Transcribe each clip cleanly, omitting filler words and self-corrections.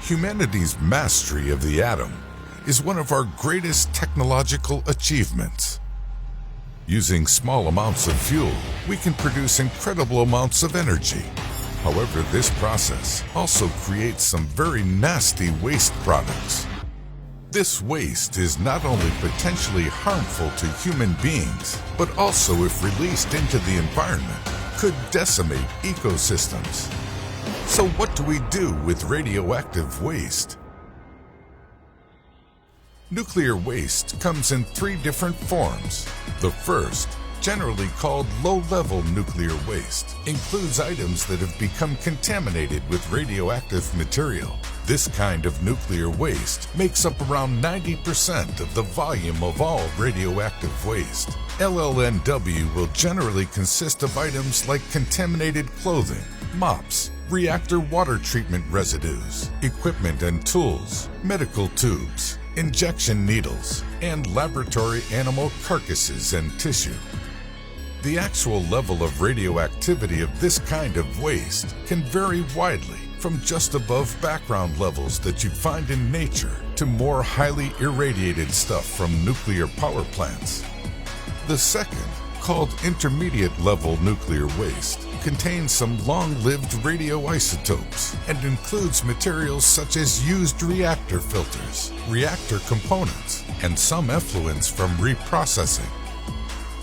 Humanity's mastery of the atom is one of our greatest technological achievements. Using small amounts of fuel, we can produce incredible amounts of energy. However, this process also creates some very nasty waste products. This waste is not only potentially harmful to human beings, but also, if released into the environment, could decimate ecosystems. So what do we do with radioactive waste? Nuclear waste comes in 3 different forms. The first, generally called low-level nuclear waste, includes items that have become contaminated with radioactive material. This kind of nuclear waste makes up around 90% of the volume of all radioactive waste. LLNW will generally consist of items like contaminated clothing, mops, reactor water treatment residues, equipment and tools, medical tubes, injection needles, and laboratory animal carcasses and tissue. The actual level of radioactivity of this kind of waste can vary widely, from just above background levels that you find in nature to more highly irradiated stuff from nuclear power plants. The second, called intermediate level nuclear waste, contains some long-lived radioisotopes and includes materials such as used reactor filters, reactor components, and some effluents from reprocessing.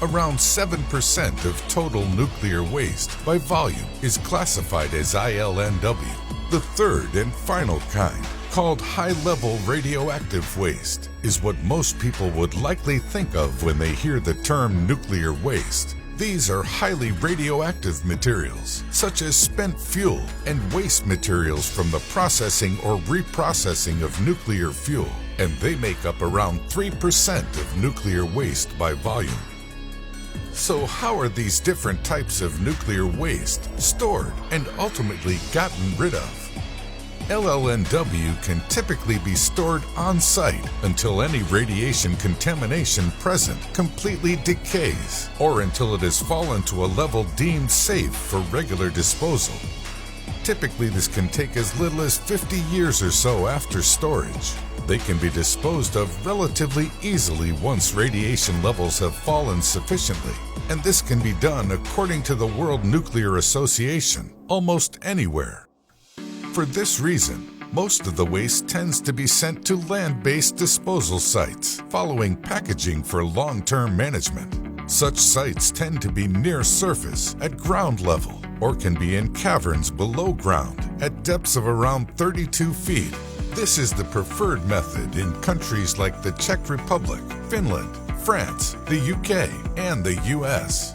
Around 7% of total nuclear waste by volume is classified as ILNW. The third and final kind, called high-level radioactive waste, is what most people would likely think of when they hear the term nuclear waste. These are highly radioactive materials, such as spent fuel and waste materials from the processing or reprocessing of nuclear fuel, and they make up around 3% of nuclear waste by volume. So how are these different types of nuclear waste stored and ultimately gotten rid of? LLNW can typically be stored on-site until any radiation contamination present completely decays, or until it has fallen to a level deemed safe for regular disposal. Typically, this can take as little as 50 years or so after storage. They can be disposed of relatively easily once radiation levels have fallen sufficiently, and this can be done according to the World Nuclear Association, almost anywhere. For this reason, most of the waste tends to be sent to land-based disposal sites, following packaging for long-term management. Such sites tend to be near surface, at ground level, or can be in caverns below ground, at depths of around 32 feet. This is the preferred method in countries like the Czech Republic, Finland, France, the UK, and the US.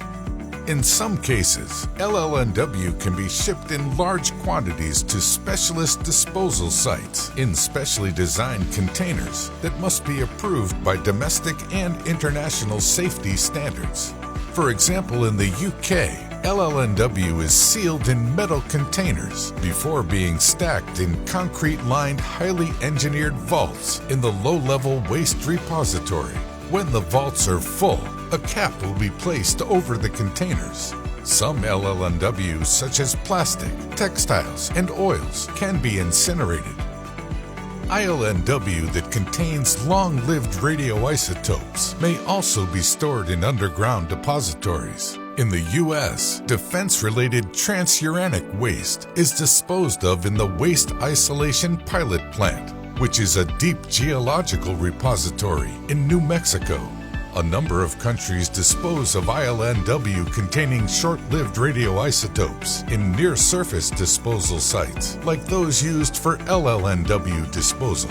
In some cases, LLNW can be shipped in large quantities to specialist disposal sites in specially designed containers that must be approved by domestic and international safety standards. For example, in the UK, LLNW is sealed in metal containers before being stacked in concrete-lined, highly engineered vaults in the low-level waste repository. When the vaults are full, a cap will be placed over the containers. Some LLNW, such as plastic, textiles, and oils, can be incinerated. ILNW that contains long-lived radioisotopes may also be stored in underground depositories. In the U.S., defense-related transuranic waste is disposed of in the Waste Isolation Pilot Plant, which is a deep geological repository in New Mexico. A number of countries dispose of ILNW containing short-lived radioisotopes in near-surface disposal sites, like those used for LLNW disposal.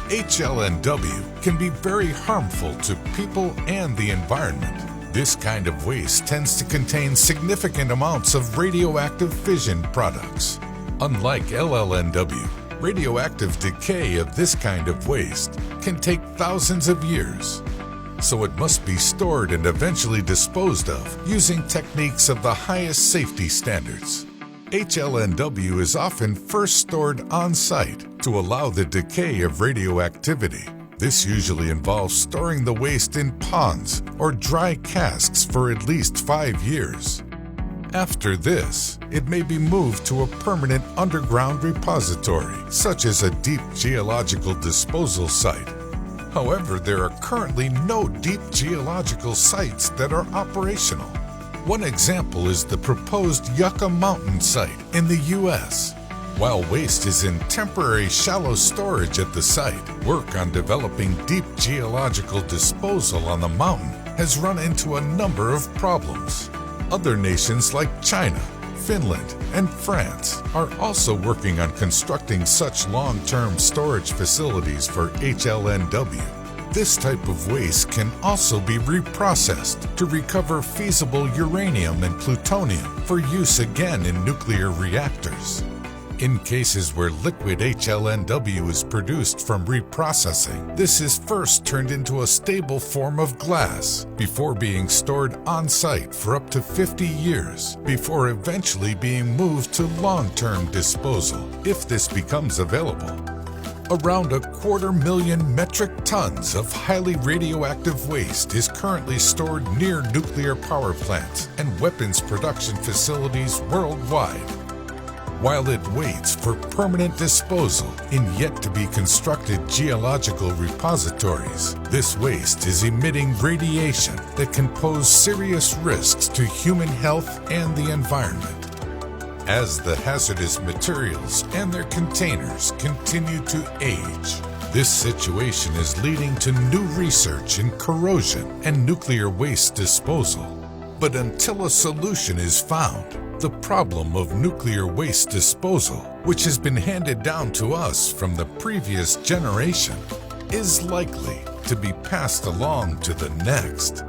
HLNW can be very harmful to people and the environment. This kind of waste tends to contain significant amounts of radioactive fission products. Unlike LLNW, radioactive decay of this kind of waste can take thousands of years. So it must be stored and eventually disposed of using techniques of the highest safety standards. HLNW is often first stored on-site to allow the decay of radioactivity. This usually involves storing the waste in ponds or dry casks for at least 5 years. After this, it may be moved to a permanent underground repository, such as a deep geological disposal site. However, there are currently no deep geological sites that are operational. One example is the proposed Yucca Mountain site in the U.S. While waste is in temporary shallow storage at the site, work on developing deep geological disposal on the mountain has run into a number of problems. Other nations like China, Finland, and France are also working on constructing such long-term storage facilities for HLNW. This type of waste can also be reprocessed to recover feasible uranium and plutonium for use again in nuclear reactors. In cases where liquid HLNW is produced from reprocessing, this is first turned into a stable form of glass before being stored on-site for up to 50 years, before eventually being moved to long-term disposal, if this becomes available. Around 250,000 metric tons of highly radioactive waste is currently stored near nuclear power plants and weapons production facilities worldwide. While it waits for permanent disposal in yet-to-be-constructed geological repositories, this waste is emitting radiation that can pose serious risks to human health and the environment. As the hazardous materials and their containers continue to age, this situation is leading to new research in corrosion and nuclear waste disposal. But until a solution is found, the problem of nuclear waste disposal, which has been handed down to us from the previous generation, is likely to be passed along to the next.